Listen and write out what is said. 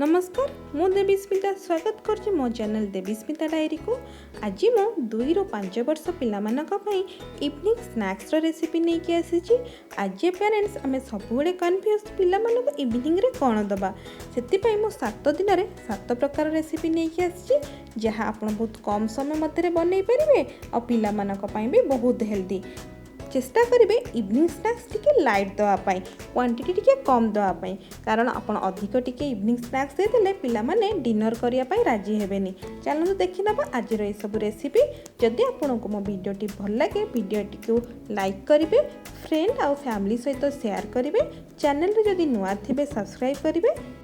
नमस्कार मु देवीस्मिता स्वागत कर मो चैनल देवीस्मिता डायरी को। आज मो 2 ରୁ 5 वर्ष पाई इवनिंग स्नैक्स रेसिपी नहीं कि आसी। आज पेरेंट्स आम सब कन्फ्यूज पिला इवनिंग रे कौन दबा से मो 7 दिन में 7 प्रकार रेसिपी नहीं कि आसी जहाँ आप बहुत कम समय मध्य बनई पारे और पिला भी बहुत हेल्दी। चेष्टा करेंगे इवनिंग स्नैक्स टी लाइट देवाई क्वांटिटी टी कम देवाई कारण आप अधिक टी इवनिंग स्नैक्स देते पिला माने डिनर करने राजी हेबेनी। चलो देखी ना आज ये सब रेसिपी। जदि आपको मो वीडियोटी भल लगे वीडियोटी को लाइक करेंगे, फ्रेंड आउ फैमिली सहित शेयर करेंगे, चैनल रे जदि नुआ थे सब्सक्राइब करेंगे।